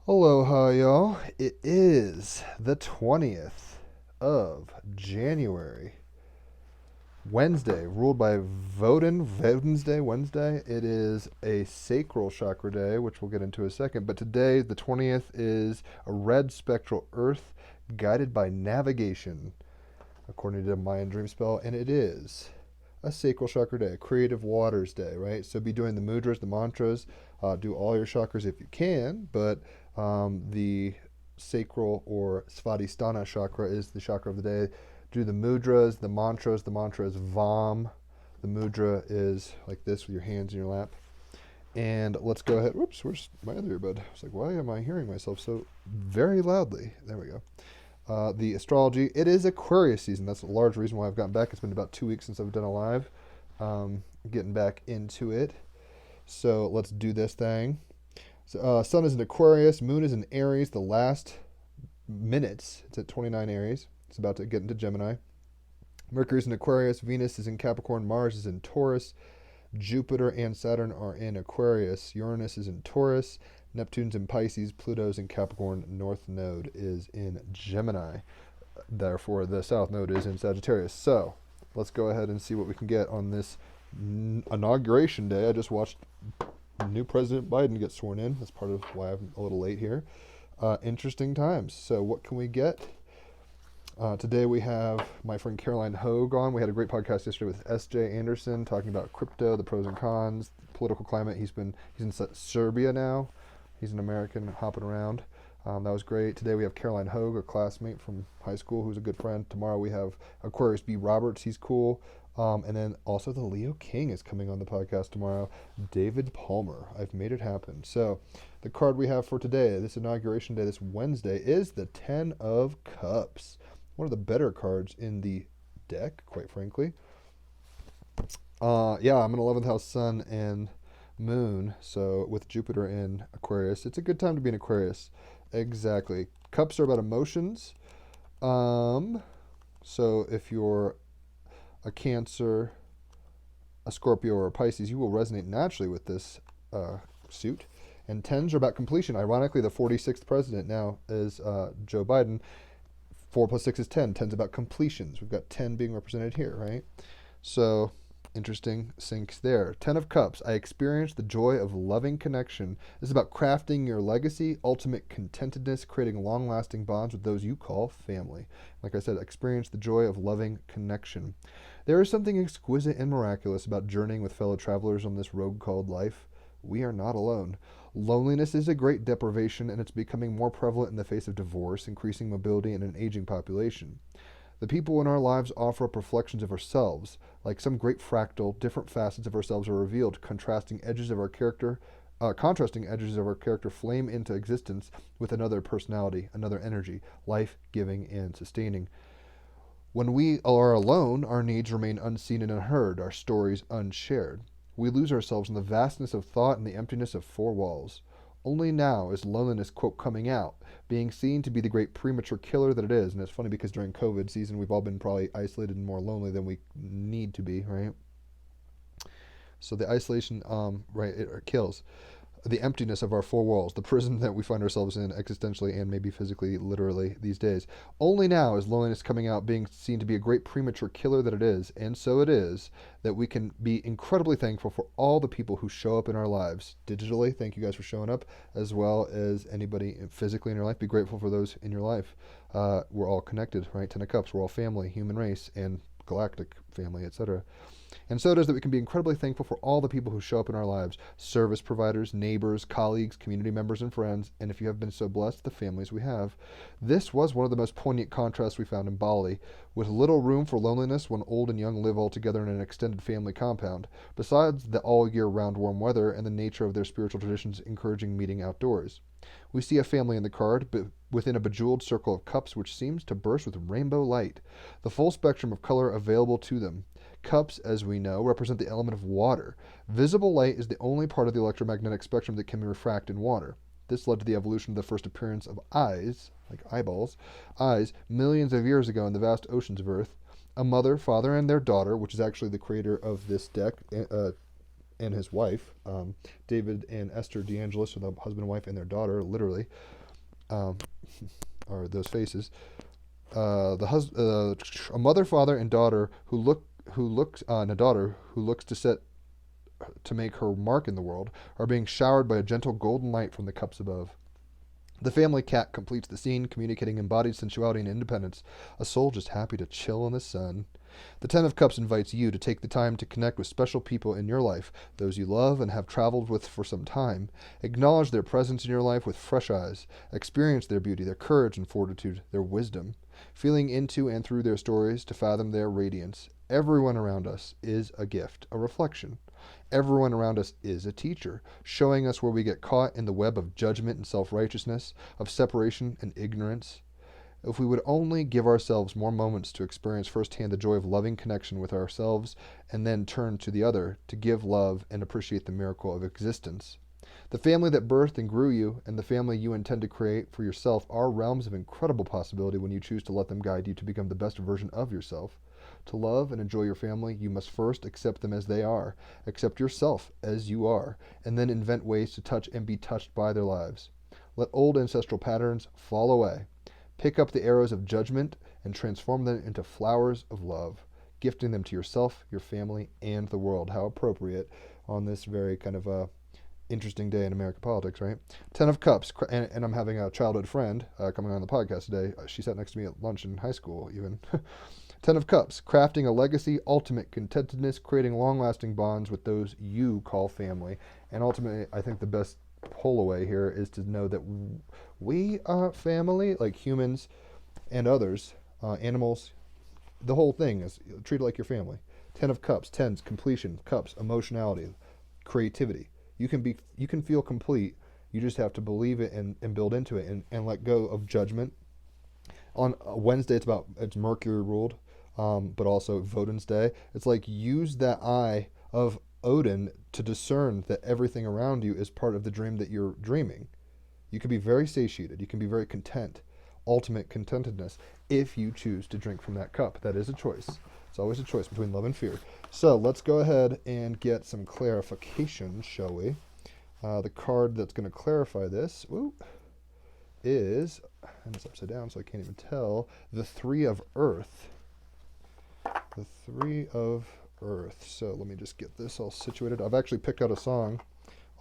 Aloha, y'all. It is the 20th of January, Wednesday, ruled by Wednesday. It is a sacral chakra day, which we'll get into in a second. But today, the 20th, is a red spectral earth guided by navigation, according to Mayan dream spell, and it is a sacral chakra day, a creative waters day, right? So be doing the mudras, the mantras, do all your chakras if you can, but the sacral or svadhisthana chakra is the chakra of the day. Do the mudras, the mantras. The mantra is Vam. The mudra is like this with your hands in your lap. And let's go ahead. Whoops, where's my other earbud? I was like, why am I hearing myself so very loudly? There we go. The astrology. It is Aquarius season. That's a large reason why I've gotten back. It's been about 2 weeks since I've done a live. Getting back into it. So let's do this thing. So, Sun is in Aquarius. Moon is in Aries. The last minutes. It's at 29 Aries. It's about to get into Gemini. Mercury is in Aquarius. Venus is in Capricorn. Mars is in Taurus. Jupiter and Saturn are in Aquarius. Uranus is in Taurus. Neptune's in Pisces. Pluto's in Capricorn. North Node is in Gemini. Therefore, the South Node is in Sagittarius. So, let's go ahead and see what we can get on this inauguration day. I just watched new President Biden get sworn in. That's part of why I'm a little late here. Interesting times. So, what can we get? Today we have my friend Caroline Hogue on. We had a great podcast yesterday with S.J. Anderson talking about crypto, the pros and cons, political climate. He's in Serbia now. He's an American hopping around. That was great. Today we have Caroline Hogue, a classmate from high school who's a good friend. Tomorrow we have Aquarius B. Roberts. He's cool. And then also the Leo King is coming on the podcast tomorrow. David Palmer. I've made it happen. So the card we have for today, this inauguration day, this Wednesday, is the Ten of Cups. One of the better cards in the deck, quite frankly. Yeah, I'm an 11th house sun and moon, so with Jupiter in Aquarius, it's a good time to be in Aquarius. Exactly. Cups are about emotions. So if you're a Cancer, a Scorpio, or a Pisces, you will resonate naturally with this suit. And tens are about completion. Ironically, the 46th president now is Joe Biden. 4 plus 6 is 10. 10's about completions. We've got 10 being represented here, right? So, interesting syncs there. 10 of Cups. I experienced the joy of loving connection. This is about crafting your legacy, ultimate contentedness, creating long-lasting bonds with those you call family. Like I said, experience the joy of loving connection. There is something exquisite and miraculous about journeying with fellow travelers on this road called life. We are not alone. Loneliness is a great deprivation, and it's becoming more prevalent in the face of divorce, increasing mobility, and an aging population. The people in our lives offer up reflections of ourselves. Like some great fractal, different facets of ourselves are revealed, contrasting edges of our character flame into existence with another personality, another energy, life-giving and sustaining. When we are alone, our needs remain unseen and unheard, our stories unshared. We lose ourselves in the vastness of thought and the emptiness of four walls. Only now is loneliness, quote, coming out, being seen to be the great premature killer that it is. And it's funny because during COVID season, we've all been probably isolated and more lonely than we need to be, right? So the isolation, right, it kills. The emptiness of our four walls, the prison that we find ourselves in existentially and maybe physically, literally these days. Only now is loneliness coming out, being seen to be a great premature killer that it is, and so it is, that we can be incredibly thankful for all the people who show up in our lives digitally. Thank you guys for showing up, as well as anybody physically in your life. Be grateful for those in your life. We're all connected, right? Ten of Cups, we're all family, human race, and galactic family, etc. And so it is that we can be incredibly thankful for all the people who show up in our lives, service providers, neighbors, colleagues, community members, and friends, and if you have been so blessed, the families we have. This was one of the most poignant contrasts we found in Bali, with little room for loneliness when old and young live all together in an extended family compound, besides the all-year-round warm weather and the nature of their spiritual traditions encouraging meeting outdoors. We see a family in the card, but within a bejeweled circle of cups which seems to burst with rainbow light, the full spectrum of color available to them. Cups, as we know, represent the element of water. Visible light is the only part of the electromagnetic spectrum that can refract in water. This led to the evolution of the first appearance of eyes, like eyeballs, eyes, millions of years ago in the vast oceans of Earth. A mother, father, and their daughter, which is actually the creator of this deck, and his wife. David and Esther DeAngelis are the husband and wife and their daughter, literally, are those faces. A mother, father, and daughter and a daughter who looks to make her mark in the world are being showered by a gentle golden light from the cups above. The family cat completes the scene, communicating embodied sensuality and independence, a soul just happy to chill in the sun. The Ten of Cups invites you to take the time to connect with special people in your life, those you love and have traveled with for some time. Acknowledge their presence in your life with fresh eyes. Experience their beauty, their courage and fortitude, their wisdom. Feeling into and through their stories to fathom their radiance. Everyone around us is a gift, a reflection. Everyone around us is a teacher, showing us where we get caught in the web of judgment and self-righteousness, of separation and ignorance. If we would only give ourselves more moments to experience firsthand the joy of loving connection with ourselves, and then turn to the other to give love and appreciate the miracle of existence. The family that birthed and grew you, and the family you intend to create for yourself are realms of incredible possibility when you choose to let them guide you to become the best version of yourself. To love and enjoy your family, you must first accept them as they are, accept yourself as you are, and then invent ways to touch and be touched by their lives. Let old ancestral patterns fall away. Pick up the arrows of judgment and transform them into flowers of love, gifting them to yourself, your family, and the world. How appropriate on this very kind of interesting day in American politics, right? Ten of Cups, and I'm having a childhood friend coming on the podcast today. She sat next to me at lunch in high school, even. Ten of Cups, crafting a legacy, ultimate contentedness, creating long-lasting bonds with those you call family. And ultimately, I think the best pull away here is to know that we are family, like humans and others, animals, the whole thing is treated like your family. Ten of Cups, tens, completion, cups, emotionality, creativity. You can feel complete. You just have to believe it and build into it and let go of judgment. On Wednesday, it's Mercury ruled, but also Vodun's day. It's like use that eye of Odin to discern that everything around you is part of the dream that you're dreaming. You can be very satiated. You can be very content. Ultimate contentedness if you choose to drink from that cup. That is a choice. It's always a choice between love and fear. So let's go ahead and get some clarification, shall we? The card that's going to clarify this is, and it's upside down so I can't even tell, the Three of Earth. The Three of Earth. So let me just get this all situated. I've actually picked out a song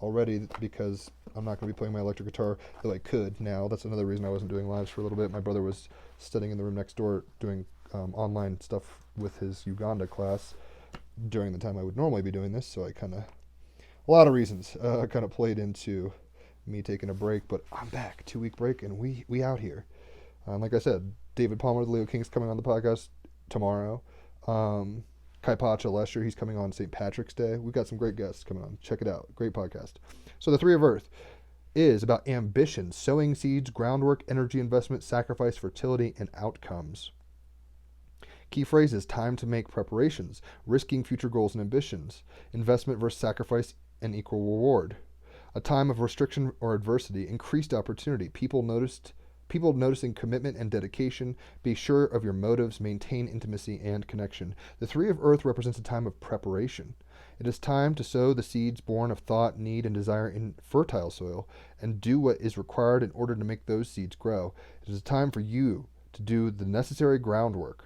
already because I'm not going to be playing my electric guitar, though I could now. That's another reason I wasn't doing lives for a little bit. My brother was studying in the room next door doing online stuff with his Uganda class during the time I would normally be doing this, so I kind of, a lot of reasons, kind of played into me taking a break, but I'm back, 2-week break, and we out here. Like I said, David Palmer, the Leo King's coming on the podcast tomorrow. Kai Pacha Lesher, he's coming on St. Patrick's Day. We've got some great guests coming on. Check it out. Great podcast. So the Three of Earth is about ambition, sowing seeds, groundwork, energy investment, sacrifice, fertility, and outcomes. Key phrases: time to make preparations, risking future goals and ambitions, investment versus sacrifice and equal reward. A time of restriction or adversity, increased opportunity, people noticing commitment and dedication. Be sure of your motives, maintain intimacy and connection. The Three of Earth represents a time of preparation. It is time to sow the seeds born of thought, need, and desire in fertile soil, and do what is required in order to make those seeds grow. It is a time for you to do the necessary groundwork.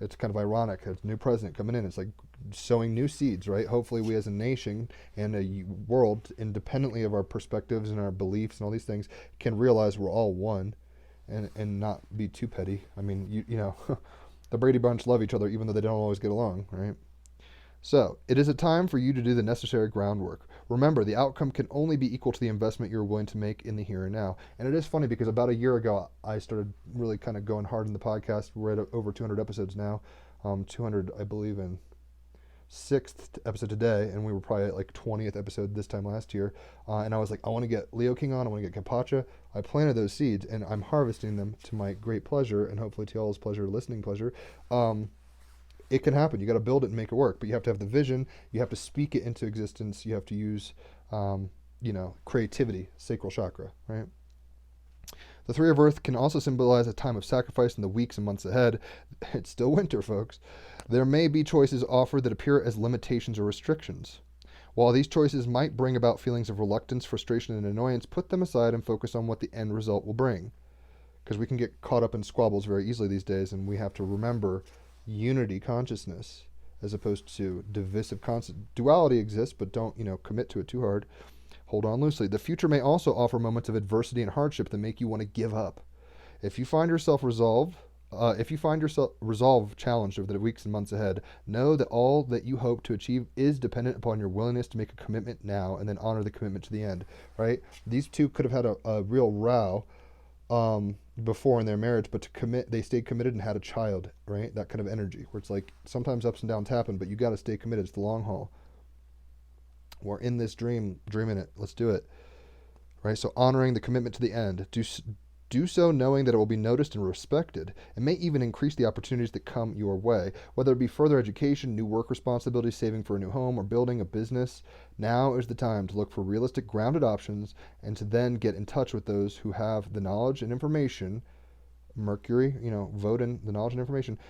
It's kind of ironic. It's a new president coming in. It's like sowing new seeds, right? Hopefully we as a nation and a world, independently of our perspectives and our beliefs and all these things, can realize we're all one and not be too petty. I mean, you know, the Brady Bunch love each other even though they don't always get along, right? So it is a time for you to do the necessary groundwork. Remember, the outcome can only be equal to the investment you're willing to make in the here and now. And it is funny because about a year ago, I started really kind of going hard in the podcast. We're at over 200 episodes now. 200, I believe, in 6th episode today, and we were probably at like 20th episode this time last year. And I was like, I want to get Leo King on. I want to get Kapacha. I planted those seeds, and I'm harvesting them to my great pleasure, and hopefully to y'all's pleasure, listening pleasure. It can happen. You got to build it and make it work, but you have to have the vision. You have to speak it into existence. You have to use, creativity, sacral chakra, right? The Three of Earth can also symbolize a time of sacrifice in the weeks and months ahead. It's still winter, folks. There may be choices offered that appear as limitations or restrictions. While these choices might bring about feelings of reluctance, frustration, and annoyance, put them aside and focus on what the end result will bring. Because we can get caught up in squabbles very easily these days, and we have to remember unity consciousness as opposed to divisive concept. Duality exists, but don't, commit to it too hard. Hold on loosely. The future may also offer moments of adversity and hardship that make you want to give up. If you find yourself resolve challenged over the weeks and months ahead, know that all that you hope to achieve is dependent upon your willingness to make a commitment now and then honor the commitment to the end. Right? These two could have had a real row before in their marriage, but to commit, they stayed committed and had a child. Right? That kind of energy, where it's like sometimes ups and downs happen, but you got to stay committed. It's the long haul. We're in this dreaming it. Let's do it. Right? So honoring the commitment to the end. Do so knowing that it will be noticed and respected, and may even increase the opportunities that come your way, whether it be further education, new work responsibilities, saving for a new home, or building a business. Now is the time to look for realistic, grounded options, and to then get in touch with those who have the knowledge and information. Mercury, vote in the knowledge and information.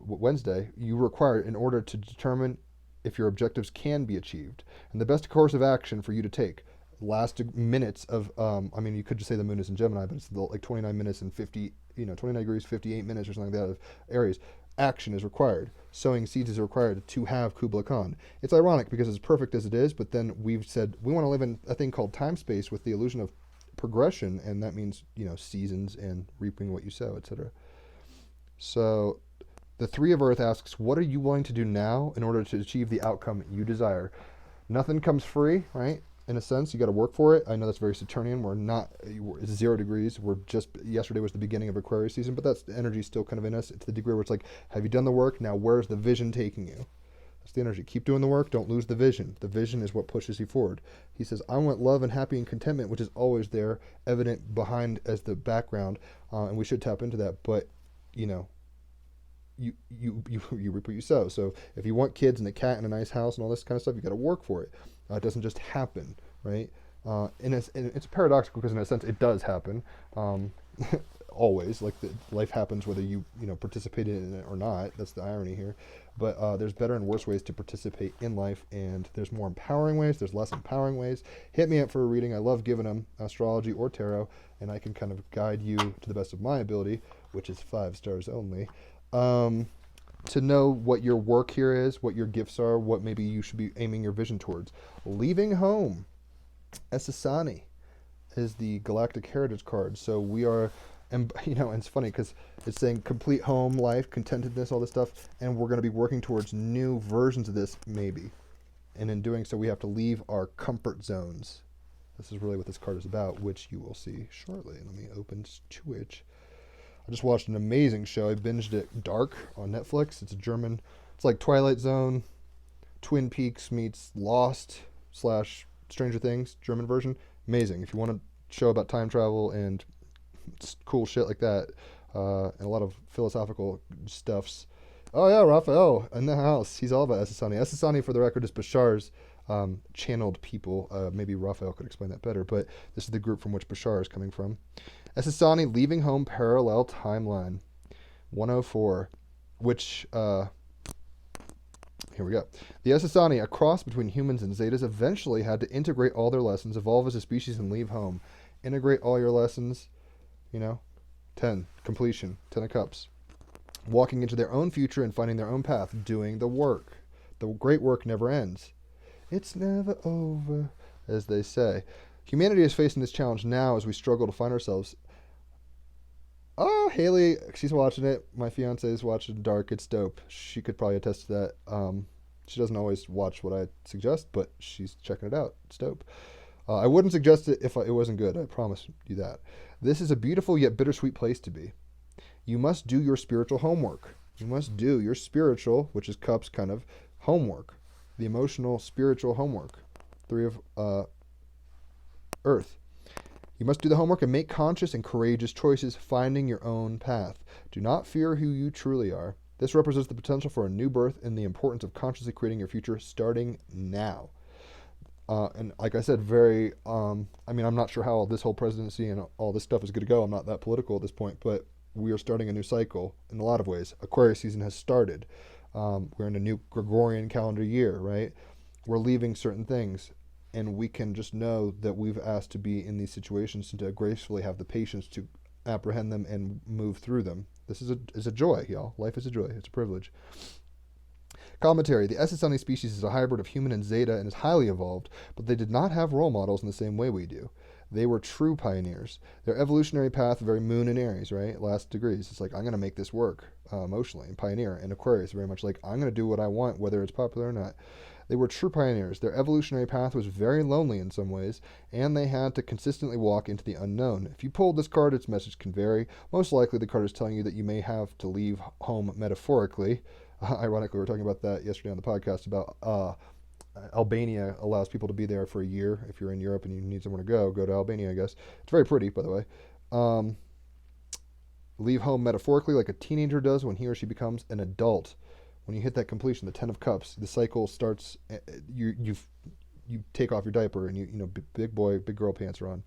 Wednesday, you require in order to determine if your objectives can be achieved, and the best course of action for you to take. Last minutes of you could just say the moon is in Gemini, but it's like 29 minutes and 29 degrees 58 minutes or something like that of Aries. Action is required. Sowing seeds is required to have Kubla Khan. It's ironic because as perfect as it is, but then we've said we want to live in a thing called time space with the illusion of progression, and that means seasons and reaping what you sow, etc. So the Three of Earth asks, what are you willing to do now in order to achieve the outcome you desire? Nothing comes free, right? In a sense, you got to work for it. I know that's very Saturnian. It's 0 degrees. Yesterday was the beginning of Aquarius season, but that's the energy still kind of in us. It's the degree where it's like, have you done the work? Now, where's the vision taking you? That's the energy. Keep doing the work. Don't lose the vision. The vision is what pushes you forward. He says, I want love and happy and contentment, which is always there, evident behind as the background, and we should tap into that. But, you reap what you sow. So if you want kids and a cat and a nice house and all this kind of stuff, you got to work for it. It doesn't just happen, right? And it's paradoxical because in a sense it does happen, always. Like life happens whether you participate in it or not. That's the irony here. But there's better and worse ways to participate in life, and there's more empowering ways. There's less empowering ways. Hit me up for a reading. I love giving them astrology or tarot, and I can kind of guide you to the best of my ability, which is 5 stars only. To know what your work here is, what your gifts are, what maybe you should be aiming your vision towards. Leaving home. Esasani is the galactic heritage card. So we are, and it's funny because it's saying complete home life, contentedness, all this stuff, and we're going to be working towards new versions of this maybe. And in doing so, we have to leave our comfort zones. This is really what this card is about, which you will see shortly. Let me open Twitch. I just watched an amazing show. I binged it, Dark, on Netflix. It's like Twilight Zone, Twin Peaks meets Lost / Stranger Things, German version. Amazing. If you want a show about time travel and cool shit like that, and a lot of philosophical stuffs. Oh yeah, Raphael in the house. He's all about Esasani. Esasani, for the record, is Bashar's channeled people. Maybe Raphael could explain that better, but this is the group from which Bashar is coming from. Esasani, Leaving Home Parallel Timeline 104, which, here we go. The Esasani, a cross between humans and Zetas, eventually had to integrate all their lessons, evolve as a species, and leave home. Integrate all your lessons, 10, completion, 10 of Cups. Walking into their own future and finding their own path, doing the work. The great work never ends. It's never over, as they say. Humanity is facing this challenge now as we struggle to find ourselves. Oh, Haley, she's watching it. My fiance is watching Dark. It's dope. She could probably attest to that. She doesn't always watch what I suggest, but she's checking it out. It's dope. I wouldn't suggest it if it wasn't good. I promise you that. This is a beautiful yet bittersweet place to be. You must do your spiritual homework. You must do your spiritual, which is Cups kind of, homework. The emotional, spiritual homework. 3 of Earth. You must do the homework and make conscious and courageous choices, finding your own path. Do not fear who you truly are. This represents the potential for a new birth and the importance of consciously creating your future starting now. And like I said, I'm not sure how this whole presidency and all this stuff is going to go. I'm not that political at this point, but we are starting a new cycle in a lot of ways. Aquarius season has started. We're in a new Gregorian calendar year, right? we're leaving certain things, and we can just know that we've asked to be in these situations and to gracefully have the patience to apprehend them and move through them. This is a joy, y'all. Life is a joy. It's a privilege. Commentary. The Essassani species is a hybrid of human and Zeta and is highly evolved, but they did not have role models in the same way we do. They were true pioneers. Their evolutionary path, very Moon and Aries, right? Last degrees. It's like, I'm going to make this work emotionally. And Pioneer and Aquarius, very much like, I'm going to do what I want, whether it's popular or not. They were true pioneers. Their evolutionary path was very lonely in some ways, and they had to consistently walk into the unknown. If you pulled this card, its message can vary. Most likely, the card is telling you that you may have to leave home metaphorically. Ironically, we were talking about that yesterday on the podcast about Albania allows people to be there for a year. If you're in Europe and you need somewhere to go to Albania, I guess. It's very pretty, by the way. Leave home metaphorically like a teenager does when he or she becomes an adult. When you hit that completion, the 10 of Cups, the cycle starts. You take off your diaper and you big boy, big girl pants are on.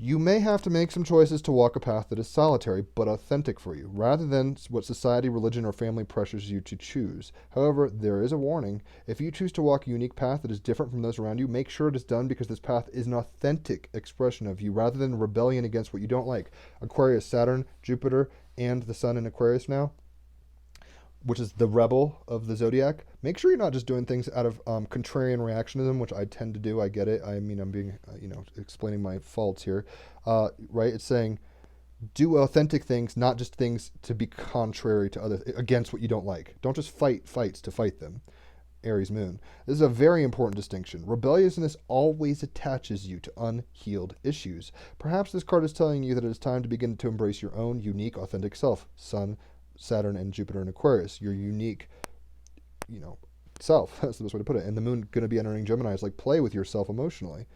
You may have to make some choices to walk a path that is solitary but authentic for you, rather than what society, religion, or family pressures you to choose. However, there is a warning. If you choose to walk a unique path that is different from those around you, make sure it is done because this path is an authentic expression of you, rather than rebellion against what you don't like. Aquarius, Saturn, Jupiter, and the Sun in Aquarius now, which is the rebel of the zodiac. Make sure you're not just doing things out of contrarian reactionism, which I tend to do. I get it. I mean, I'm being, explaining my faults here, right? It's saying do authentic things, not just things to be contrary to against what you don't like. Don't just fight fights to fight them. Aries Moon. This is a very important distinction. Rebelliousness always attaches you to unhealed issues. Perhaps this card is telling you that it is time to begin to embrace your own unique, authentic self. Sun, Saturn, and Jupiter in Aquarius, your unique, self. That's the best way to put it. And the Moon going to be entering Gemini. It's like play with yourself emotionally.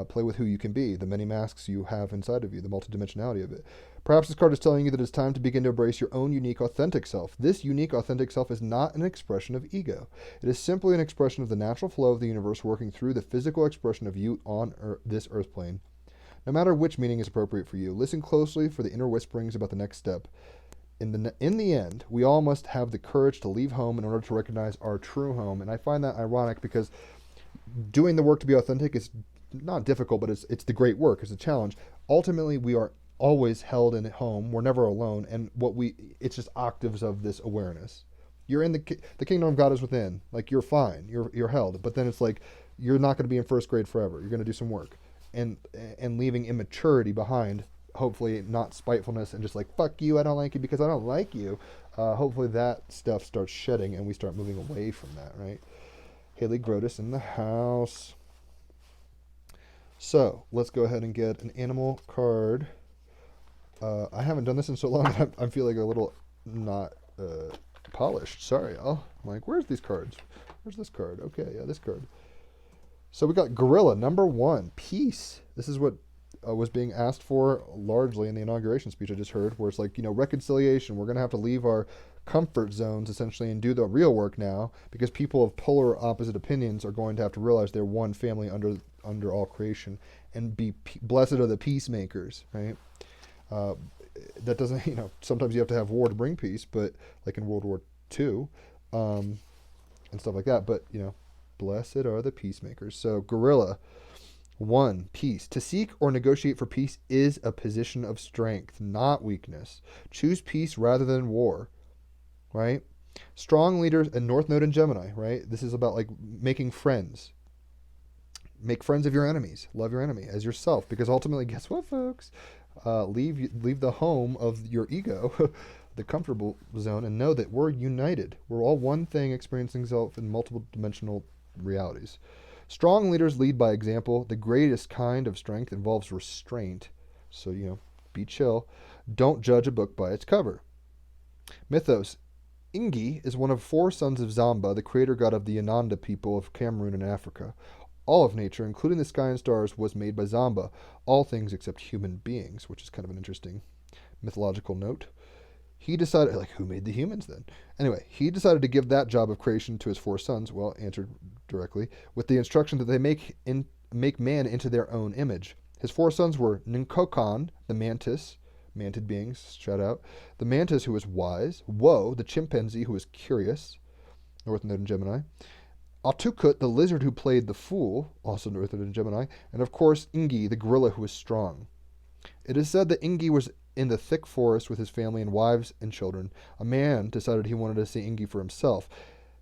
Play with who you can be, the many masks you have inside of you, the multidimensionality of it. Perhaps this card is telling you that it's time to begin to embrace your own unique, authentic self. This unique, authentic self is not an expression of ego. It is simply an expression of the natural flow of the universe working through the physical expression of you on this earth plane. No matter which meaning is appropriate for you, listen closely for the inner whisperings about the next step. In the end, we all must have the courage to leave home in order to recognize our true home. And I find that ironic because doing the work to be authentic is not difficult, but it's the great work. It's a challenge. Ultimately, we are always held in home. We're never alone. And it's just octaves of this awareness. You're in the kingdom of God is within. Like, you're fine. You're held. But then it's like, you're not going to be in first grade forever. You're going to do some work. And leaving immaturity behind. Hopefully not spitefulness and just like, fuck you, I don't like you because I don't like you. Hopefully that stuff starts shedding and we start moving away from that, right? Haley Grotus in the house. So let's go ahead and get an animal card. I haven't done this in so long that I'm feeling a little not polished. Sorry, y'all. I'm like, where's these cards? Where's this card? Okay, yeah, this card. So we got Gorilla, number 1, peace. This is what was being asked for largely in the inauguration speech I just heard, where it's like, reconciliation. We're going to have to leave our comfort zones essentially and do the real work now, because people of polar opposite opinions are going to have to realize they're one family under all creation and be blessed are the peacemakers, right? That doesn't, sometimes you have to have war to bring peace, but like in World War II and stuff like that. But, blessed are the peacemakers. So Gorilla. 1, peace. To seek or negotiate for peace is a position of strength, not weakness. Choose peace rather than war, right? Strong leaders, and North Node in Gemini, right? This is about like making friends. Make friends of your enemies. Love your enemy as yourself, because ultimately, guess what, folks? Leave the home of your ego, the comfortable zone, and know that we're united. We're all one thing, experiencing self in multiple dimensional realities. Strong leaders lead by example. The greatest kind of strength involves restraint. So, be chill. Don't judge a book by its cover. Mythos. Ingi is one of 4 sons of Zamba, the creator god of the Ananda people of Cameroon and Africa. All of nature, including the sky and stars, was made by Zamba. All things except human beings, which is kind of an interesting mythological note. He decided, who made the humans then? Anyway, he decided to give that job of creation to his 4 sons, answered directly, with the instruction that they make man into their own image. His 4 sons were Ninkokan, the mantis, mantid beings, shout out, the mantis who was wise, Wo, the chimpanzee who was curious, North Node in Gemini, Atukut, the lizard who played the fool, also Northwood and Gemini, and of course Ingi, the gorilla who was strong. It is said that Ingi was in the thick forest with his family and wives and children. A man decided he wanted to see Ingi for himself,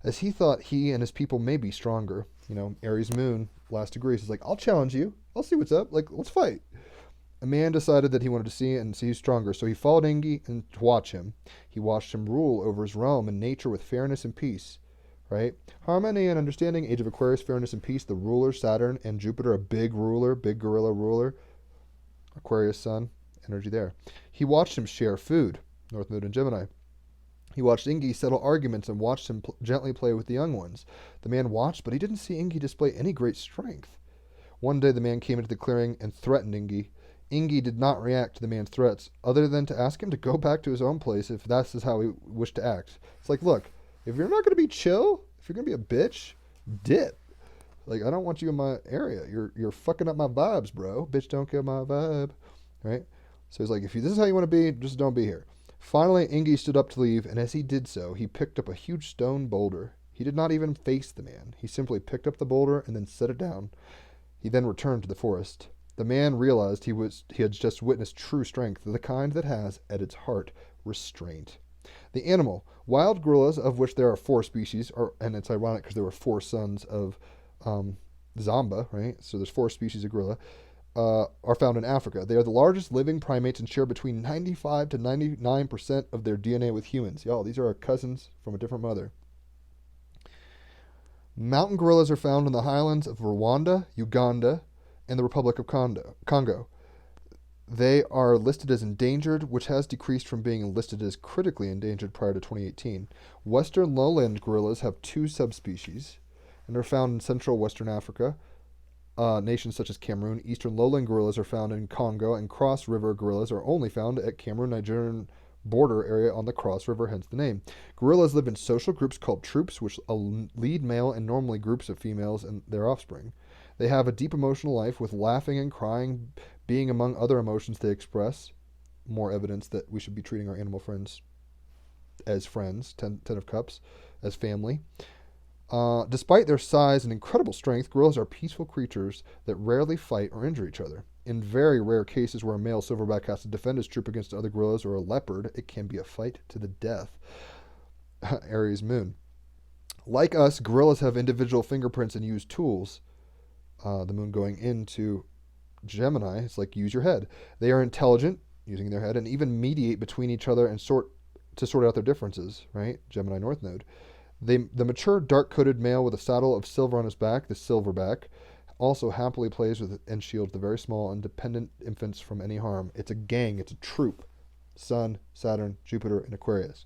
as he thought he and his people may be stronger. Aries moon, last degree, says, like, I'll challenge you. I'll see what's up. Like, let's fight. A man decided that he wanted to see who's stronger, so he followed Ingi and to watch him. He watched him rule over his realm and nature with fairness and peace. Right? Harmony and understanding, age of Aquarius, fairness and peace, the ruler, Saturn, and Jupiter, a big ruler, big gorilla ruler. Aquarius sun, energy there. He watched him share food, North Node and Gemini. He watched Ingi settle arguments and watched him gently play with the young ones. The man watched, but he didn't see Ingi display any great strength. One day the man came into the clearing and threatened Ingi. Ingi did not react to the man's threats, other than to ask him to go back to his own place if that's how he wished to act. It's like, look, if you're not going to be chill, if you're going to be a bitch, dip. Like, I don't want you in my area. You're fucking up my vibes, bro. Bitch, don't kill my vibe. Right? So he's like, if this is how you want to be, just don't be here. Finally, Ingi stood up to leave, and as he did so, he picked up a huge stone boulder. He did not even face the man. He simply picked up the boulder and then set it down. He then returned to the forest. The man realized he had just witnessed true strength, the kind that has, at its heart, restraint. The animal, wild gorillas, of which there are 4 species, and it's ironic because there were 4 sons of Zamba, right? So there's 4 species of gorilla, are found in Africa. They are the largest living primates and share between 95 to 99% of their DNA with humans. Y'all, these are our cousins from a different mother. Mountain gorillas are found in the highlands of Rwanda, Uganda, and the Republic of Congo. They are listed as endangered, which has decreased from being listed as critically endangered prior to 2018. Western lowland gorillas have 2 subspecies and are found in central Western Africa. Nations such as Cameroon. Eastern lowland gorillas are found in Congo, and cross river gorillas are only found at Cameroon-Nigerian border area on the Cross River, hence the name. Gorillas live in social groups called troops, which lead male and normally groups of females and their offspring. They have a deep emotional life, with laughing and crying being among other emotions they express. More evidence that we should be treating our animal friends as friends, 10 of Cups, as family. Despite their size and incredible strength, gorillas are peaceful creatures that rarely fight or injure each other. In very rare cases where a male silverback has to defend his troop against other gorillas or a leopard, it can be a fight to the death. Aries moon. Like us, gorillas have individual fingerprints and use tools. The moon going into Gemini, it's like use your head. They are intelligent, using their head, and even mediate between each other and sort out their differences, right? Gemini North Node. The mature dark-coated male with a saddle of silver on his back, the silverback, also happily plays with and shields the very small and dependent infants from any harm. It's a gang, it's a troop. Sun, Saturn, Jupiter, and Aquarius.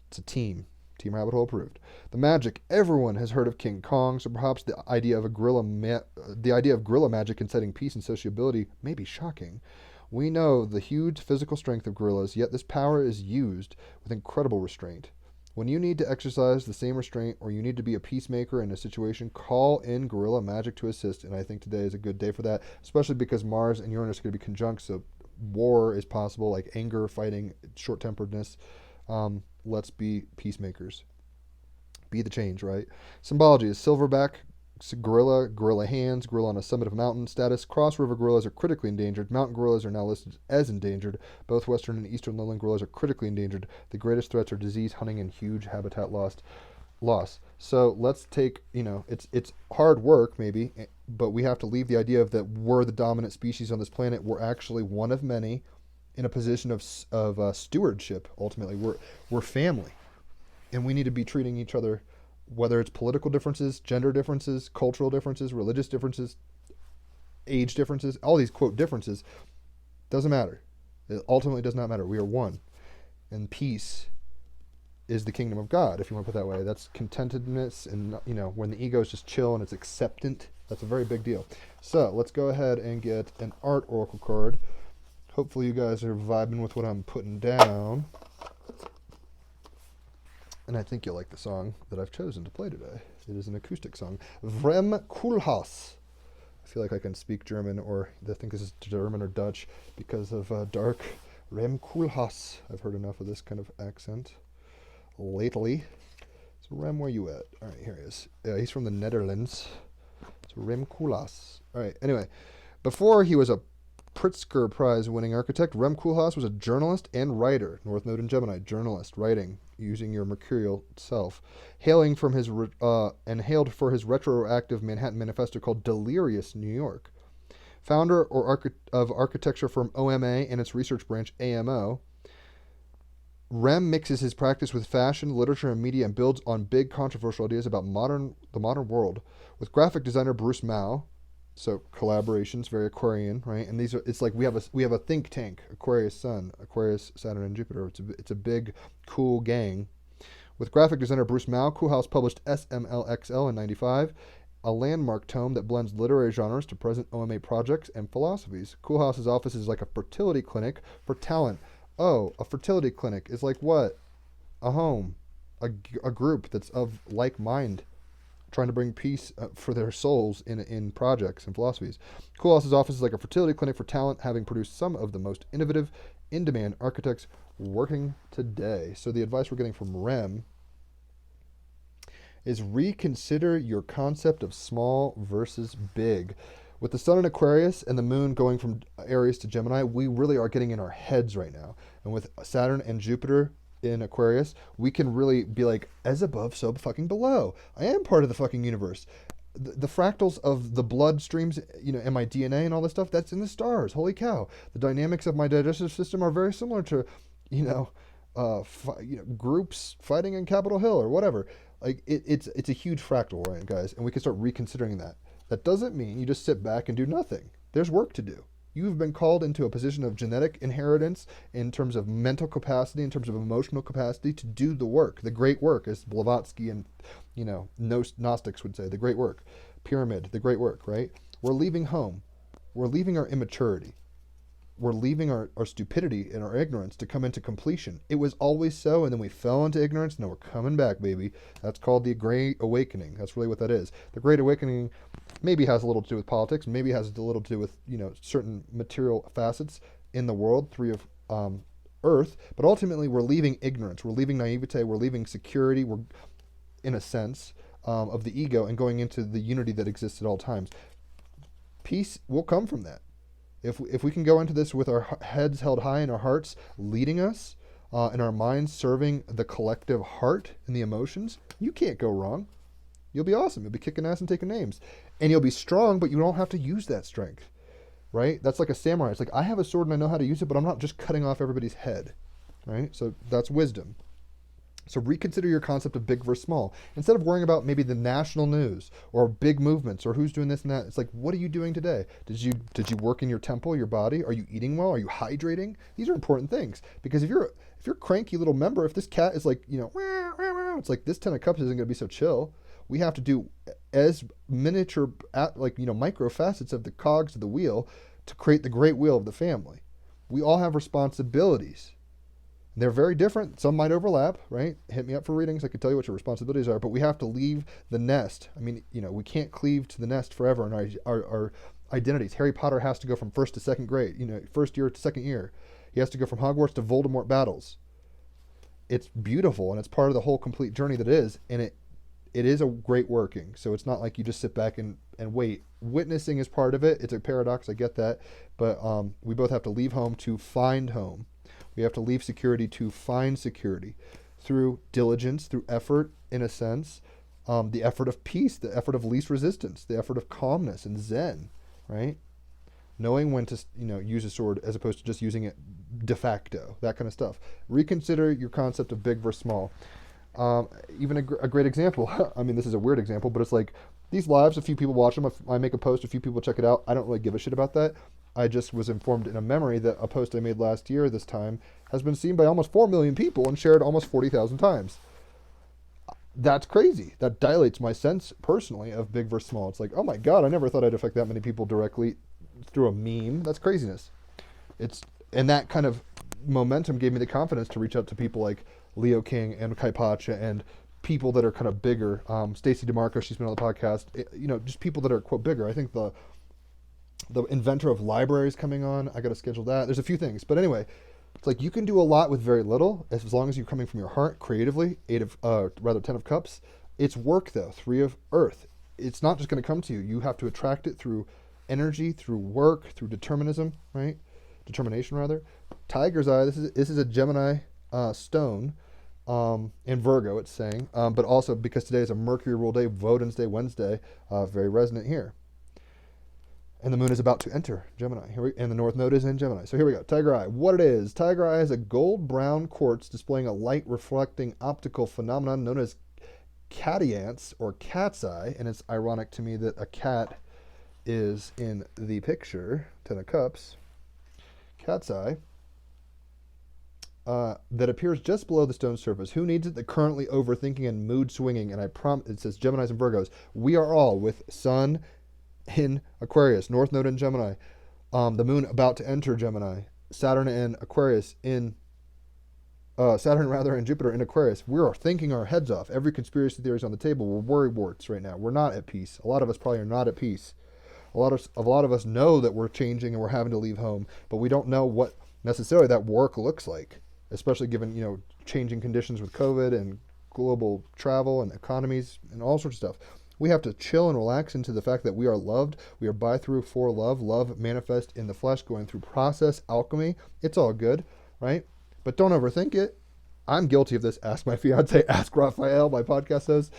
It's a team. Team Rabbit Hole approved. The magic. Everyone has heard of King Kong, so perhaps the idea of gorilla magic inciting peace and sociability may be shocking. We know the huge physical strength of gorillas, yet this power is used with incredible restraint. When you need to exercise the same restraint, or you need to be a peacemaker in a situation, call in gorilla magic to assist, and I think today is a good day for that, especially because Mars and Uranus are going to be conjunct, so war is possible, like anger, fighting, short-temperedness. Let's be peacemakers. Be the change, right? Symbology is silverback, gorilla hands, gorilla on a summit of a mountain. Status, cross-river gorillas are critically endangered. Mountain gorillas are now listed as endangered. Both western and eastern lowland gorillas are critically endangered. The greatest threats are disease, hunting, and huge habitat loss. So let's take, it's hard work maybe, but we have to leave the idea of that we're the dominant species on this planet. We're actually one of many in a position of stewardship. Ultimately, we're family, and we need to be treating each other, whether it's political differences, gender differences, cultural differences, religious differences, age differences, all these quote differences, doesn't matter. It ultimately does not matter. We are one, and peace is the kingdom of God, if you want to put it that way. That's contentedness, and when the ego is just chill and it's acceptant, that's a very big deal. So let's go ahead and get an art oracle card. Hopefully you guys are vibing with what I'm putting down. And I think you'll like the song that I've chosen to play today. It is an acoustic song. VENMO Jim-Kincaid. I feel like I can speak German, or I think this is German or Dutch, because of dark VENMO Jim-Kincaid. I've heard enough of this kind of accent lately. So Rem, where you at? All right, here he is. He's from the Netherlands. It's Rem Koolhaas. All right, anyway. Before he was a Pritzker Prize winning architect, Rem Koolhaas was a journalist and writer. North Node in Gemini, journalist, writing, using your mercurial self. Hailed for his retroactive Manhattan manifesto called Delirious New York. Founder of architecture firm OMA and its research branch AMO, Rem mixes his practice with fashion, literature, and media and builds on big controversial ideas about the modern world. With graphic designer Bruce Mao, so collaborations, very Aquarian, right? And it's like we have a think tank, Aquarius Sun, Aquarius, Saturn, and Jupiter. It's a big, cool gang. With graphic designer Bruce Mao, Koolhaas published SMLXL in '95, a landmark tome that blends literary genres to present OMA projects and philosophies. Koolhaas's office is like a fertility clinic for talent. Oh, a fertility clinic is like what? A home, a group that's of like mind, trying to bring peace for their souls in projects and philosophies. Koolhaas's office is like a fertility clinic for talent, having produced some of the most innovative, in-demand architects working today. So the advice we're getting from Rem is reconsider your concept of small versus big. With the sun in Aquarius and the moon going from Aries to Gemini, we really are getting in our heads right now. And with Saturn and Jupiter in Aquarius, we can really be like, as above, so fucking below. I am part of the fucking universe. The fractals of the blood streams, and my DNA and all this stuff, that's in the stars. Holy cow. The dynamics of my digestive system are very similar to, groups fighting in Capitol Hill or whatever. Like, it's a huge fractal, right, guys? And we can start reconsidering that. That doesn't mean you just sit back and do nothing. There's work to do. You've been called into a position of genetic inheritance in terms of mental capacity, in terms of emotional capacity to do the work, the great work, as Blavatsky and, Gnostics would say, the great work. Pyramid, the great work, right? We're leaving home. We're leaving our immaturity. We're leaving our stupidity and our ignorance to come into completion. It was always so, and then we fell into ignorance, and now we're coming back, baby. That's called the Great Awakening. That's really what that is. The Great Awakening maybe has a little to do with politics, maybe has a little to do with, certain material facets in the world, three of Earth, but ultimately we're leaving ignorance, we're leaving naivete, we're leaving security, we're, in a sense, of the ego, and going into the unity that exists at all times. Peace will come from that. If we can go into this with our heads held high and our hearts leading us, and our minds serving the collective heart and the emotions, you can't go wrong. You'll be awesome. You'll be kicking ass and taking names. And you'll be strong, but you don't have to use that strength, right? That's like a samurai. It's like, I have a sword and I know how to use it, but I'm not just cutting off everybody's head, right? So that's wisdom. So reconsider your concept of big versus small. Instead of worrying about maybe the national news or big movements or who's doing this and that, it's like, what are you doing today? Did you work in your temple, your body? Are you eating well? Are you hydrating? These are important things, because if you're cranky little member, if this cat is like, it's like this 10 of cups isn't going to be so chill. We have to do as miniature, micro facets of the cogs of the wheel to create the great wheel of the family. We all have responsibilities. They're very different. Some might overlap, right? Hit me up for readings. I can tell you what your responsibilities are, but we have to leave the nest. I mean, we can't cleave to the nest forever in our identities. Harry Potter has to go from first to second grade, first year to second year. He has to go from Hogwarts to Voldemort battles. It's beautiful, and it's part of the whole complete journey that is, and it is a great working. So it's not like you just sit back and wait. Witnessing is part of it. It's a paradox. I get that. But we both have to leave home to find home. We have to leave security to find security through diligence, through effort, in a sense, the effort of peace, the effort of least resistance, the effort of calmness and Zen, right? Knowing when to, use a sword as opposed to just using it de facto, that kind of stuff. Reconsider your concept of big versus small. Even a great example, I mean, this is a weird example, but it's like these lives, a few people watch them. If I make a post, a few people check it out. I don't really give a shit about that. I just was informed in a memory that a post I made last year this time has been seen by almost 4 million people and shared almost 40,000 times. That's crazy. That dilates my sense personally of big versus small. It's like, oh my God, I never thought I'd affect that many people directly through a meme. That's craziness. And that kind of momentum gave me the confidence to reach out to people like Leo King and Kai Pacha and people that are kind of bigger. Stacey DeMarco, she's been on the podcast. Just people that are, quote, bigger. I think the inventor of libraries coming on. I got to schedule that. There's a few things. But anyway, It's like you can do a lot with very little as long as you're coming from your heart creatively. 10 of Cups. It's work though. 3 of Earth. It's not just going to come to you. You have to attract it through energy, through work, through determinism, right? Determination rather. Tiger's Eye. This is a Gemini stone. In Virgo, it's saying, but also because today is a Mercury rule day, Woden's Day, Wednesday, very resonant here. And the moon is about to enter Gemini. And the North Node is in Gemini. So here we go. Tiger Eye. What it is. Tiger Eye is a gold-brown quartz displaying a light-reflecting optical phenomenon known as catiance or cat's eye. And it's ironic to me that a cat is in the picture. 10 of Cups. Cat's eye. That appears just below the stone's surface. Who needs it? The currently overthinking and mood swinging. And it says Geminis and Virgos. We are all with Sun in Aquarius, North Node in Gemini, the moon about to enter Gemini, Saturn and Aquarius in Jupiter in Aquarius. We are thinking our heads off. Every conspiracy theory is on the table. We're worry warts right now. We're not at peace. A lot of us probably are not at peace. A lot of us know that we're changing and we're having to leave home, but we don't know what necessarily that work looks like, especially given changing conditions with COVID and global travel and economies and all sorts of stuff. We have to chill and relax into the fact that we are loved. We are by through for love. Love manifest in the flesh, going through process, alchemy. It's all good, right? But don't overthink it. I'm guilty of this. Ask my fiance, ask Raphael, my podcast host.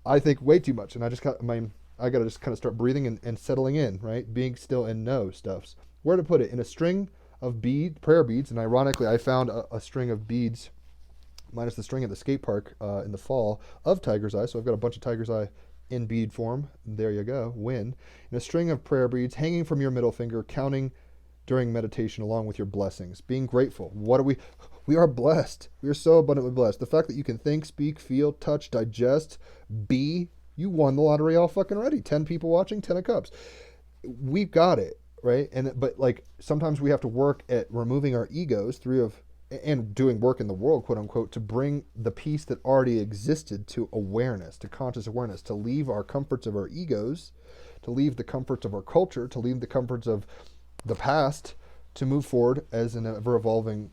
I think way too much, and I got to just kind of start breathing and settling in, right? Being still and know stuffs. Where to put it? In a string of prayer beads, and ironically, I found a string of beads, minus the string at the skate park in the fall of Tiger's Eye. So I've got a bunch of Tiger's Eye in bead form. There you go. Win. And a string of prayer beads hanging from your middle finger, counting during meditation along with your blessings. Being grateful. What are we? We are blessed. We are so abundantly blessed. The fact that you can think, speak, feel, touch, digest, be, you won the lottery all fucking ready. 10 people watching, 10 of Cups. We've got it, right? But like sometimes we have to work at removing our egos, and doing work in the world, quote unquote, to bring the peace that already existed to awareness, to conscious awareness, to leave our comforts of our egos, to leave the comforts of our culture, to leave the comforts of the past, to move forward as an ever evolving,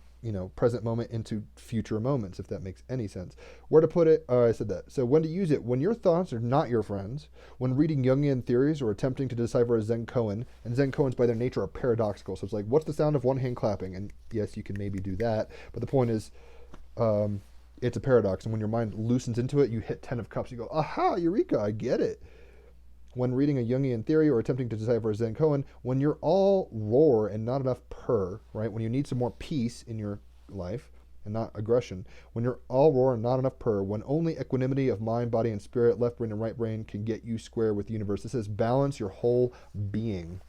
present moment into future moments, if that makes any sense. Where to put it? I said that. So when to use it? When your thoughts are not your friends, when reading Jungian theories or attempting to decipher a Zen koan, and Zen koans by their nature are paradoxical. So it's like, what's the sound of one hand clapping? And yes, you can maybe do that. But the point is, it's a paradox. And when your mind loosens into it, you hit 10 of Cups. You go, aha, eureka, I get it. When reading a Jungian theory or attempting to decipher a Zen koan, when you're all roar and not enough purr, right? When you need some more peace in your life and not aggression, when you're all roar and not enough purr, when only equanimity of mind, body, and spirit, left brain and right brain can get you square with the universe. It says balance your whole being.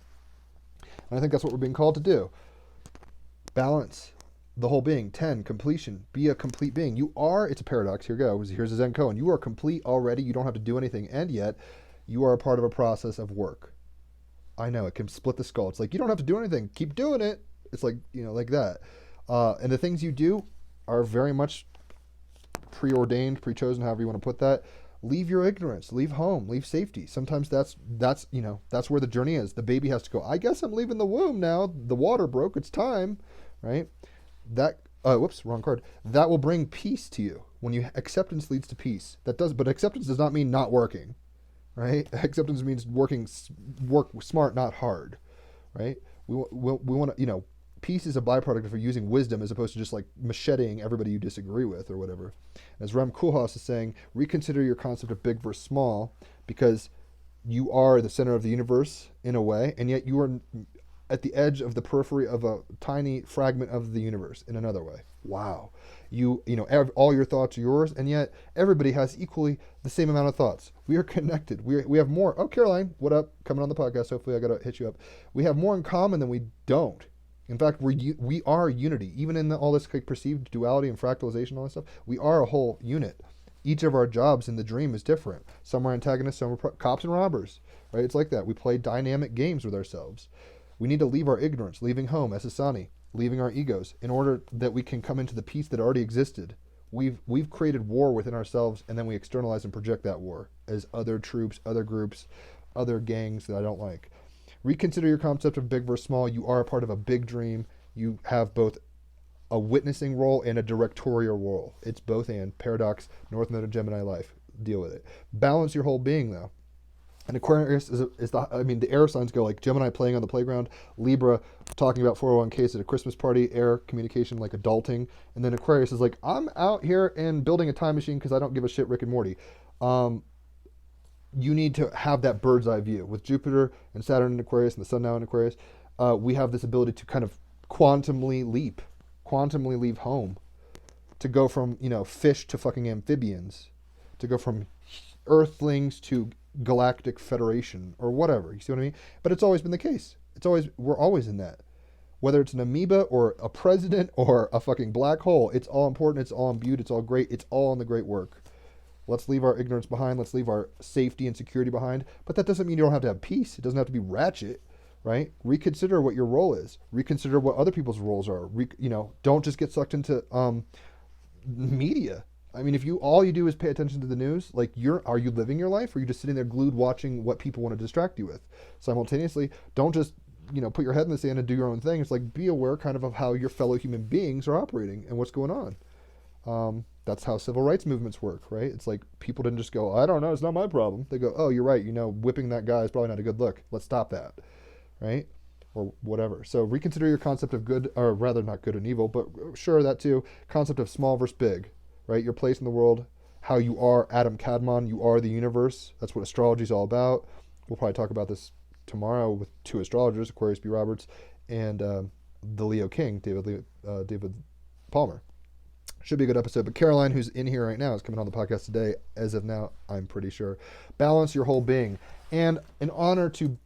And I think that's what we're being called to do. Balance the whole being. 10, completion. Be a complete being. You are, it's a paradox. Here goes. Here's a Zen koan. You are complete already. You don't have to do anything. And yet, you are a part of a process of work. I know, it can split the skull. It's like, you don't have to do anything. Keep doing it. It's like, like that. And the things you do are very much preordained, pre-chosen, however you want to put that. Leave your ignorance. Leave home. Leave safety. Sometimes that's where the journey is. The baby has to go, I guess I'm leaving the womb now. The water broke. It's time, right? Whoops, wrong card. That will bring peace to you. Acceptance leads to peace. But acceptance does not mean not working. Right? Acceptance means work smart, not hard, right? We want to, peace is a byproduct of using wisdom as opposed to just like macheting everybody you disagree with or whatever. As Rem Koolhaas is saying, reconsider your concept of big versus small, because you are the center of the universe in a way, and yet you are at the edge of the periphery of a tiny fragment of the universe in another way. Wow. All your thoughts are yours, and yet everybody has equally the same amount of thoughts. We are connected. We have more. Oh, Caroline, what up? Coming on the podcast. Hopefully I got to hit you up. We have more in common than we don't. In fact, we are unity. Even in all this perceived duality and fractalization and all that stuff, we are a whole unit. Each of our jobs in the dream is different. Some are antagonists, some are cops and robbers, right? It's like that. We play dynamic games with ourselves. We need to leave our ignorance, leaving home, Esasani, leaving our egos, in order that we can come into the peace that already existed. We've created war within ourselves, and then we externalize and project that war as other troops, other groups, other gangs that I don't like. Reconsider your concept of big versus small. You are a part of a big dream. You have both a witnessing role and a directorial role. It's both and. Paradox, North Node of Gemini life. Deal with it. Balance your whole being, though. And Aquarius the air signs go like Gemini playing on the playground, Libra talking about 401ks at a Christmas party, air communication like adulting, and then Aquarius is like, I'm out here and building a time machine because I don't give a shit, Rick and Morty. You need to have that bird's eye view. With Jupiter and Saturn in Aquarius and the Sun now in Aquarius, we have this ability to kind of quantumly leave home, to go from, fish to fucking amphibians, to go from earthlings to galactic federation or whatever. You see what I mean? But it's always been the case. We're always in that. Whether it's an amoeba or a president or a fucking black hole, it's all important, it's all imbued, it's all great, it's all in the great work. Let's leave our ignorance behind, let's leave our safety and security behind. But that doesn't mean you don't have to have peace. It doesn't have to be ratchet, right? Reconsider what your role is. Reconsider what other people's roles are. Don't just get sucked into media. I mean, if all you do is pay attention to the news, like are you living your life, or are you just sitting there glued watching what people want to distract you with? Simultaneously, don't just, put your head in the sand and do your own thing. It's like, be aware kind of how your fellow human beings are operating and what's going on. That's how civil rights movements work, right? It's like people didn't just go, I don't know, it's not my problem. They go, oh, you're right, whipping that guy is probably not a good look. Let's stop that, right? Or whatever. So reconsider your concept of good, or rather not good and evil, but sure, that too. Concept of small versus big. Right, your place in the world, how you are Adam Kadmon, you are the universe. That's what astrology is all about. We'll probably talk about this tomorrow with two astrologers, Aquarius B. Roberts and the Leo King, David Palmer. Should be a good episode. But Caroline, who's in here right now, is coming on the podcast today. As of now, I'm pretty sure. Balance your whole being. And in honor to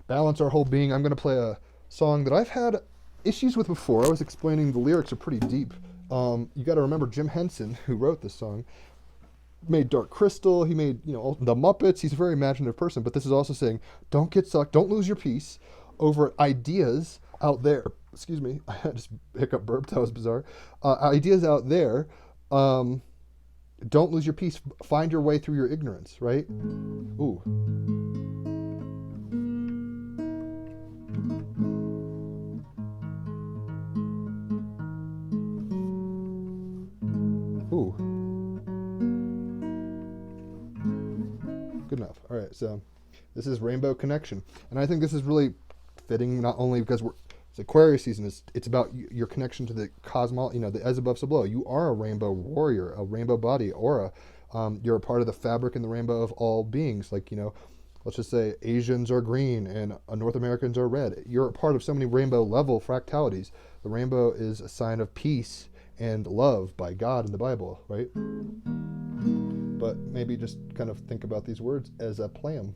balance our whole being, I'm going to play a song that I've had issues with before. I was explaining the lyrics are pretty deep. You got to remember Jim Henson, who wrote this song, made Dark Crystal. He made, the Muppets. He's a very imaginative person. But this is also saying, don't get sucked. Don't lose your peace over ideas out there. Excuse me. I just hiccup burped. That was bizarre. Ideas out there. Don't lose your peace. Find your way through your ignorance, right? Ooh. Ooh. Good enough. All right, so this is Rainbow Connection. And I think this is really fitting, not only because it's Aquarius season, it's about your connection to the cosmos, the as above, so below. You are a rainbow warrior, a rainbow body, aura. You're a part of the fabric and the rainbow of all beings. Like, let's just say Asians are green and North Americans are red. You're a part of so many rainbow level fractalities. The rainbow is a sign of peace and love by God in the Bible, right? But maybe just kind of think about these words as a plan.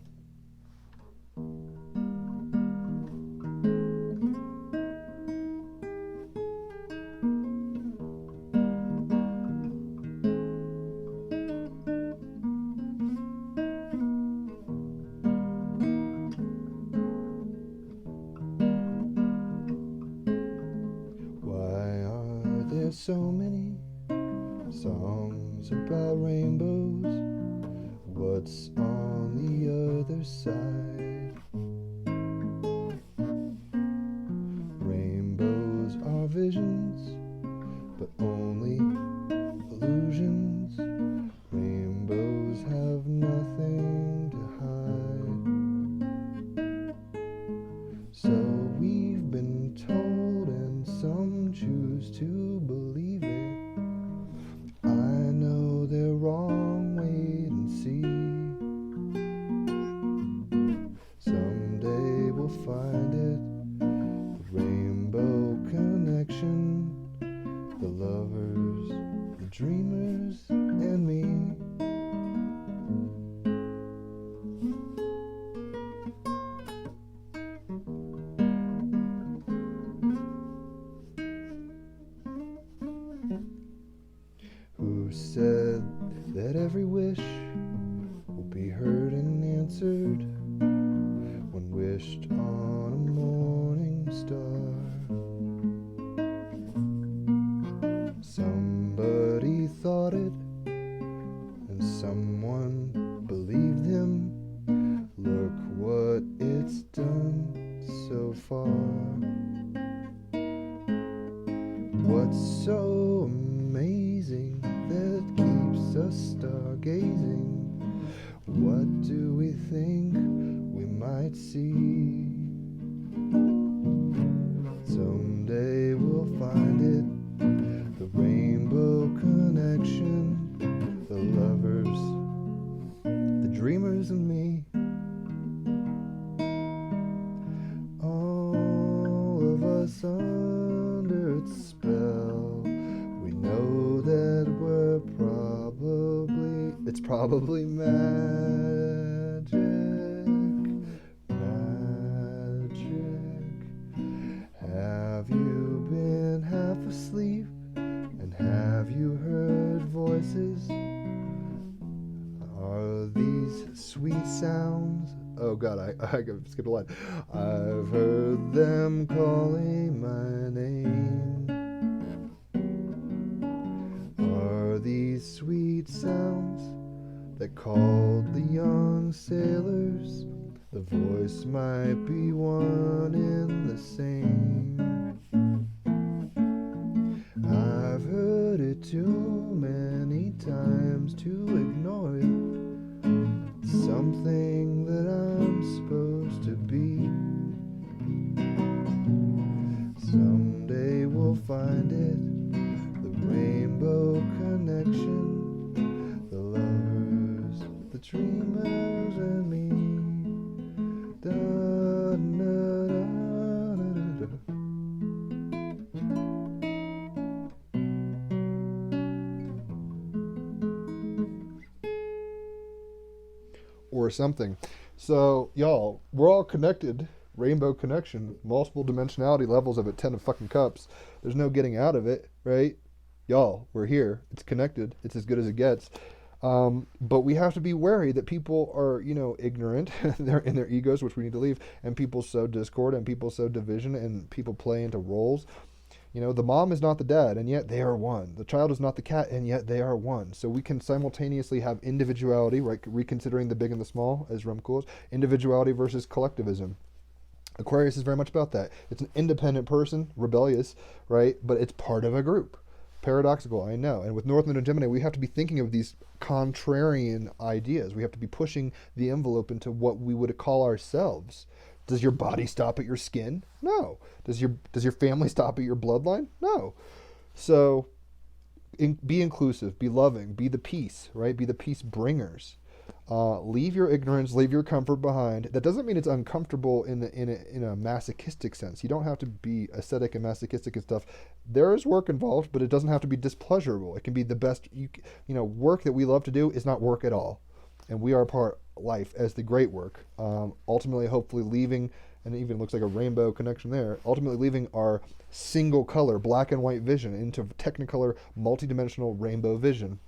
So many songs about rainbows. What's on the other side? Rainbows are visions, but only illusions. Rainbows have nothing to hide. So we've been told, and some choose to believe it. I know they're wrong, wait and see. Someday we'll find it, the rainbow connection, the lovers, the dreamers, and me. Who said that every wish will be heard and answered when wished on a morning star? Somebody thought it, and someone believed him. Look what it's done so far. What's so amazing that keeps us stargazing? What do we think we might see? Someday we'll find it, the rainbow connection, the lovers, the dreamers and me. All of us under its spell. We know that it's probably magic. Have you been half asleep? And have you heard voices? Are these sweet sounds? Oh God, I skipped a line. I've heard them calling my name. Are these sweet sounds that called the young sailors? The voice might be one and the same. I've heard it too many times to ignore it. Something that I'm supposed to be. Someday we'll find it, the rainbow connection, the lovers, the dreamers and me. Da, da, da, da, da. Or something. So, y'all, we're all connected. Rainbow connection, multiple dimensionality levels of it, 10 of fucking cups. There's no getting out of it, right? Y'all, we're here. It's connected. It's as good as it gets. But we have to be wary that people are, ignorant. They're in their egos, which we need to leave. And people sow discord and people sow division and people play into roles. The mom is not the dad, and yet they are one. The child is not the cat, and yet they are one. So we can simultaneously have individuality, right? Reconsidering the big and the small, as Rum calls, individuality versus collectivism. Aquarius is very much about that. It's an independent person, rebellious, right? But it's part of a group. Paradoxical, I know. And with North Node and Gemini, we have to be thinking of these contrarian ideas. We have to be pushing the envelope into what we would call ourselves. Does your body stop at your skin? No. Does your family stop at your bloodline? No. So be inclusive, be loving, be the peace, right? Be the peace bringers. Leave your ignorance, leave your comfort behind. That doesn't mean it's uncomfortable in a masochistic sense. You don't have to be ascetic and masochistic and stuff. There is work involved, but it doesn't have to be displeasurable. It can be the best. Work that we love to do is not work at all, and we are part life as the great work. Ultimately, hopefully, leaving, and it even looks like a rainbow connection there. Ultimately, leaving our single color, black and white vision into technicolor, multidimensional rainbow vision.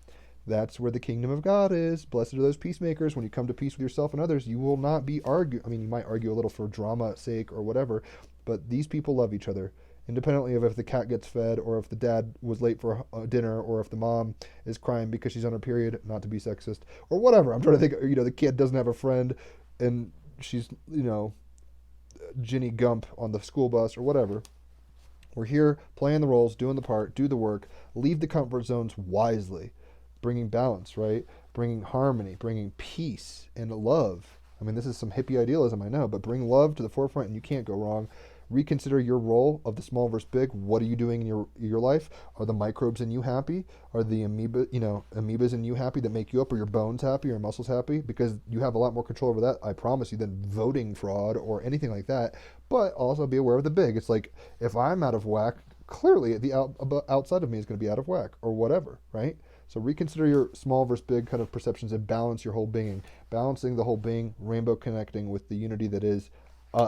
That's where the kingdom of God is. Blessed are those peacemakers. When you come to peace with yourself and others, you will not be arguing. I mean, you might argue a little for drama's sake or whatever, but these people love each other, independently of if the cat gets fed or if the dad was late for dinner or if the mom is crying because she's on her period, not to be sexist, or whatever. I'm trying to think, the kid doesn't have a friend and she's, Ginny Gump on the school bus or whatever. We're here playing the roles, doing the part, do the work, leave the comfort zones wisely. Bringing balance, right? Bringing harmony, bringing peace and love. I mean, this is some hippie idealism, I know, but bring love to the forefront and you can't go wrong. Reconsider your role of the small versus big. What are you doing in your life? Are the microbes in you happy? Are the amoebas in you happy that make you up? Are your bones happy? Or your muscles happy? Because you have a lot more control over that, I promise you, than voting fraud or anything like that. But also be aware of the big. It's like, if I'm out of whack, clearly the outside of me is going to be out of whack or whatever, right? So reconsider your small versus big kind of perceptions and balance your whole being. Balancing the whole being, rainbow connecting with the unity that is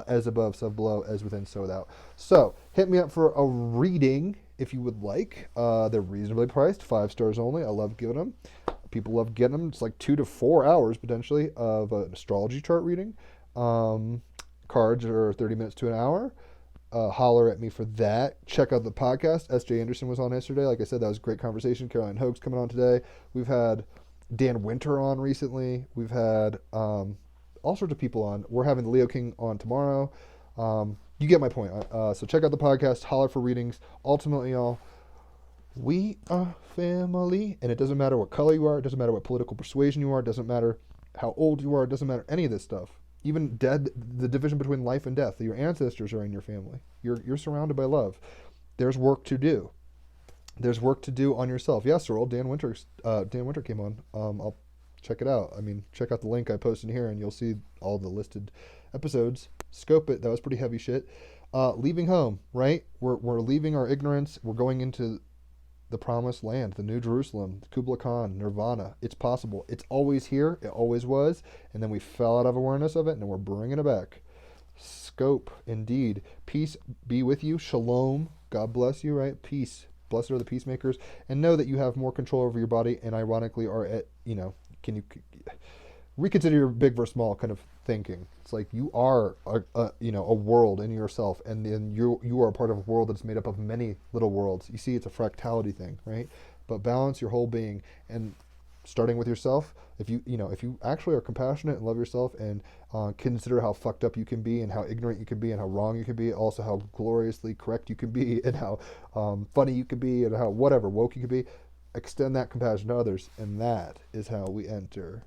as above, so below, as within, so without. So hit me up for a reading if you would like. They're reasonably priced, 5 stars only. I love giving them. People love getting them. It's like 2 to 4 hours potentially of an astrology chart reading. Cards are 30 minutes to an hour. Holler at me for that. Check out the podcast. S.J. Anderson was on yesterday. Like I said, that was a great conversation. Caroline Hoag's coming on today. We've had Dan Winter on recently. We've had all sorts of people on. We're having the Leo King on tomorrow. You get my point. So check out the podcast. Holler for readings. Ultimately, y'all, We are family. And it doesn't matter what color you are, it doesn't matter what political persuasion you are, it doesn't matter how old you are, it doesn't matter any of this stuff. Even dead, the division between life and death. Your ancestors are in your family. You're surrounded by love. There's work to do. There's work to do on yourself. Yes, Earl. Dan Winter came on. I'll check it out. I mean, check out the link I posted here, and you'll see all the listed episodes. Scope it. That was pretty heavy shit. Leaving home, right? We're leaving our ignorance. We're going into the promised land, the New Jerusalem, Kubla Khan, Nirvana. It's possible. It's always here. It always was. And then we fell out of awareness of it, and we're bringing it back. Scope, indeed. Peace be with you. Shalom. God bless you, right? Peace. Blessed are the peacemakers. And know that you have more control over your body, and ironically are at, can you reconsider your big versus small kind of thinking. It's like you are a world in yourself, and then you are a part of a world that's made up of many little worlds. You see, it's a fractality thing, right? But balance your whole being, and starting with yourself. If you actually are compassionate and love yourself, and consider how fucked up you can be, and how ignorant you can be, and how wrong you can be, also how gloriously correct you can be, and how funny you can be, and how whatever woke you can be, extend that compassion to others, and that is how we enter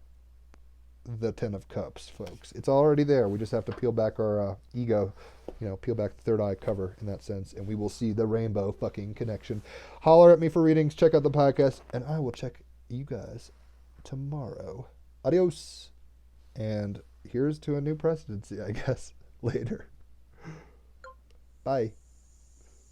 the Ten of Cups, folks. It's already there. We just have to peel back our ego, peel back the third eye cover in that sense, and we will see the rainbow fucking connection. Holler at me for readings. Check out the podcast, and I will check you guys tomorrow. Adios. And here's to a new presidency, I guess, later. Bye.